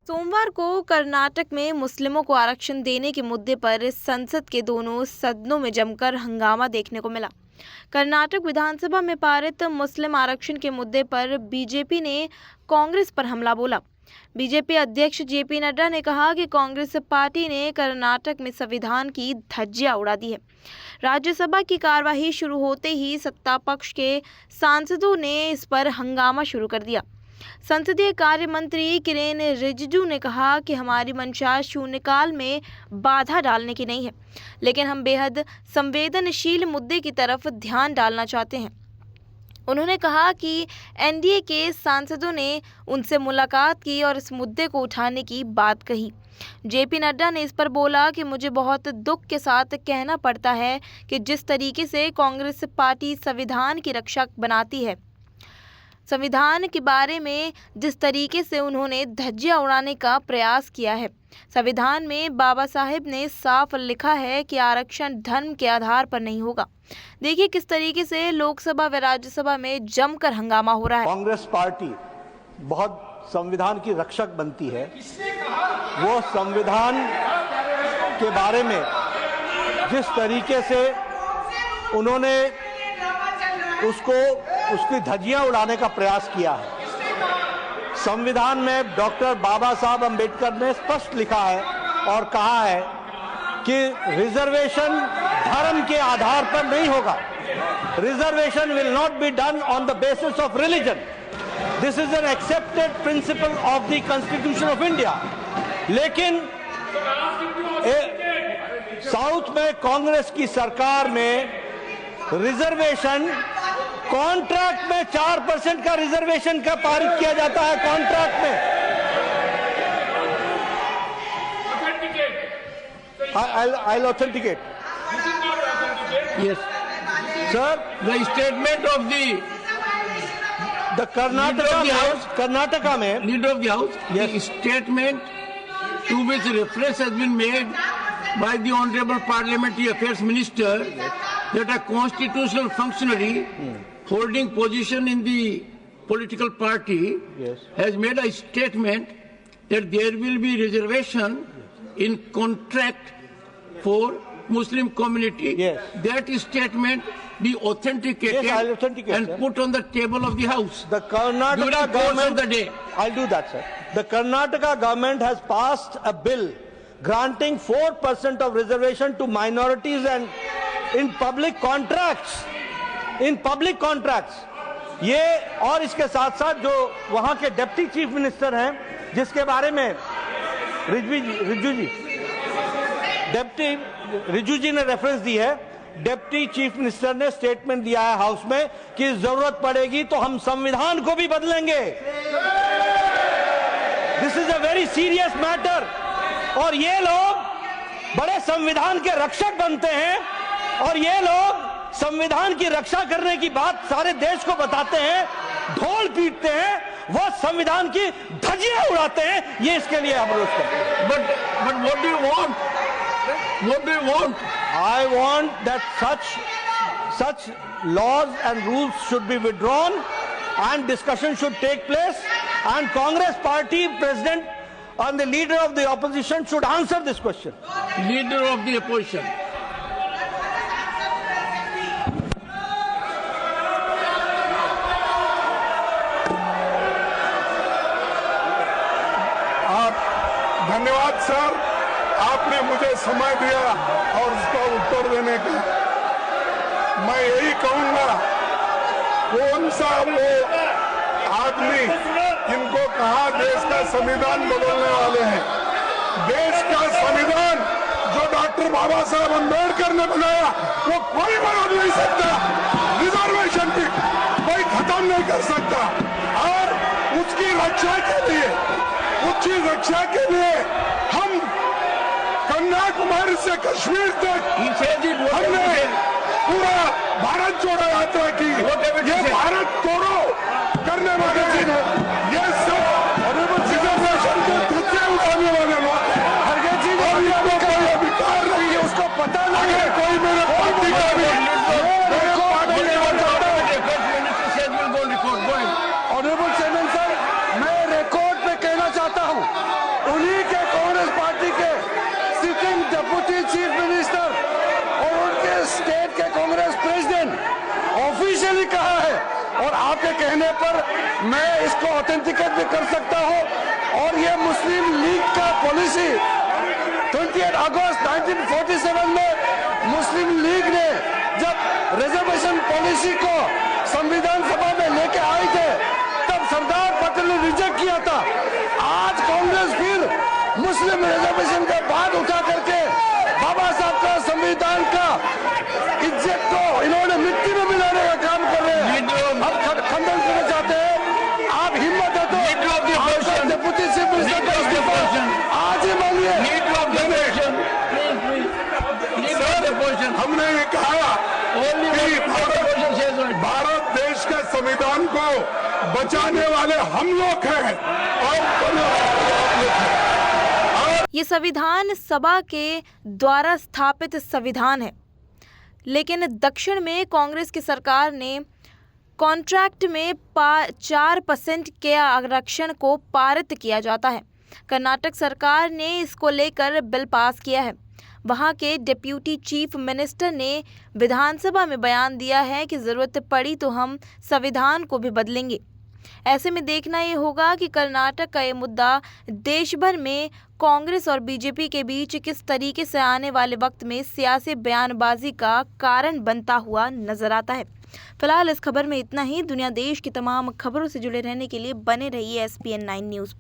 सोमवार को कर्नाटक में मुस्लिमों को आरक्षण देने के मुद्दे पर संसद के दोनों सदनों में जमकर हंगामा देखने को मिला। कर्नाटक विधानसभा में पारित मुस्लिम आरक्षण के मुद्दे पर बीजेपी ने कांग्रेस पर हमला बोला। बीजेपी अध्यक्ष जेपी नड्डा ने कहा कि कांग्रेस पार्टी ने कर्नाटक में संविधान की धज्जियां उड़ा दी है। राज्यसभा की कार्यवाही शुरू होते ही सत्ता पक्ष के सांसदों ने इस पर हंगामा शुरू कर दिया। संसदीय कार्य मंत्री किरेन रिजिजू ने कहा कि हमारी मंशा शून्यकाल में बाधा डालने की नहीं है, लेकिन हम बेहद संवेदनशील मुद्दे की तरफ ध्यान डालना चाहते हैं। उन्होंने कहा कि एनडीए के सांसदों ने उनसे मुलाकात की और इस मुद्दे को उठाने की बात कही। जेपी नड्डा ने इस पर बोला कि मुझे बहुत दुख के साथ कहना पड़ता है कि जिस तरीके से कांग्रेस पार्टी संविधान की रक्षा बनाती है, संविधान के बारे में जिस तरीके से उन्होंने धज्जियां उड़ाने का प्रयास किया है। संविधान में बाबा साहेब ने साफ लिखा है कि आरक्षण धर्म के आधार पर नहीं होगा। देखिए किस तरीके से लोकसभा व राज्यसभा में जमकर हंगामा हो रहा है। कांग्रेस पार्टी बहुत संविधान की रक्षक बनती है। वो संविधान के बारे में जिस तरीके से उन्होंने उसकी धज्जियां उड़ाने का प्रयास किया है। संविधान में डॉक्टर बाबा साहब अंबेडकर ने स्पष्ट लिखा है और कहा है कि रिजर्वेशन धर्म के आधार पर नहीं होगा। Reservation will not be done on the basis of religion. This is an accepted principle of the constitution of India. लेकिन साउथ में कांग्रेस की सरकार में रिजर्वेशन कॉन्ट्रैक्ट में 4% का रिजर्वेशन का पारित किया जाता है। कॉन्ट्रैक्ट में I'll authenticate. Yes, sir. the statement of the Karnataka में leader of the house, yes, the statement to which reference has been made by the Honorable Parliamentary Affairs Minister, that a constitutional functionary holding position in the political party, yes, has made a statement that there will be reservation in contract for Muslim community. Yes. That statement be authenticated, yes, I'll authenticate, and sir, put on the table of the house. The Karnataka government of the day. I'll do that, sir. The Karnataka government has passed a bill granting 4% of reservation to minorities and in public contracts. In public contracts ये और इसके साथ साथ जो वहां के deputy chief minister हैं, जिसके बारे में रिजू जी ने रेफरेंस दी है। डिप्टी चीफ मिनिस्टर ने स्टेटमेंट दिया है हाउस में कि जरूरत पड़ेगी तो हम संविधान को भी बदलेंगे। This is a very serious matter. और ये लोग बड़े संविधान के रक्षक बनते हैं और ये लोग संविधान की रक्षा करने की बात सारे देश को बताते हैं, ढोल पीटते हैं, वो संविधान की धज्जियां उड़ाते हैं। ये इसके लिए हम रोज करते हैं। But what do you want? What do you want? I want that such laws and rules should be withdrawn and discussion should take place, and Congress party president and the leader of the opposition should answer this question. Leader of the opposition. धन्यवाद sir, आपने मुझे समय दिया और उसका उत्तर देने का। मैं यही कहूंगा, कौन सा वो आदमी जिनको कहा देश का संविधान बदलने वाले हैं। देश का संविधान जो डॉक्टर बाबा साहब अम्बेडकर ने बनाया वो कोई बदल नहीं सकता। रिजर्वेशन भी कोई खत्म नहीं कर सकता। और उसकी रक्षा के लिए हम कन्याकुमारी से कश्मीर तक हमने पूरा भारत जोड़ो यात्रा की। ये भारत तोड़ो करने वाले ये सब रिजर्वेशन को धज्जियां उड़ाने वाले लोग और ये कोई अधिकार नहीं है, उसको पता नहीं है। कोई मेरे पार्टी का भी ऑनरेबल चेयरमैन सर, मैं रिकॉर्ड पे कहना चाहता हूँ आपके कहने पर मैं इसको ऑथेंटिकेट भी कर सकता हूं। और ये मुस्लिम लीग का पॉलिसी 28 अगस्त 1947 में मुस्लिम लीग ने जब रिजर्वेशन पॉलिसी को संविधान सभा में लेके आए थे, तब सरदार पटेल ने रिजेक्ट किया था। आज कांग्रेस फिर मुस्लिम रिजर्वेशन का बात उठा करके बाबा साहब का संविधान का इज्जत को इन्होंने मिट्टी में मिलाने का काम कर रहे हैं। हम खंडन करना चाहते हैं। आप हिम्मत है तो डिप्टी चीफ मिनिस्टर का इस्तीफा आज ही मांगिए। हमने ये कहा कि भारत देश के संविधान को बचाने वाले हम लोग हैं और ये संविधान सभा के द्वारा स्थापित संविधान है, लेकिन दक्षिण में कांग्रेस की सरकार ने कॉन्ट्रैक्ट में 4% के आरक्षण को पारित किया जाता है। कर्नाटक सरकार ने इसको लेकर बिल पास किया है। वहां के डिप्टी चीफ मिनिस्टर ने विधानसभा में बयान दिया है कि ज़रूरत पड़ी तो हम संविधान को भी बदलेंगे। ऐसे में देखना ये होगा कि कर्नाटक का ये मुद्दा देश भर में कांग्रेस और बीजेपी के बीच किस तरीके से आने वाले वक्त में सियासी बयानबाजी का कारण बनता हुआ नजर आता है। फिलहाल इस खबर में इतना ही। दुनिया देश की तमाम खबरों से जुड़े रहने के लिए बने रहिए SPN9 न्यूज़।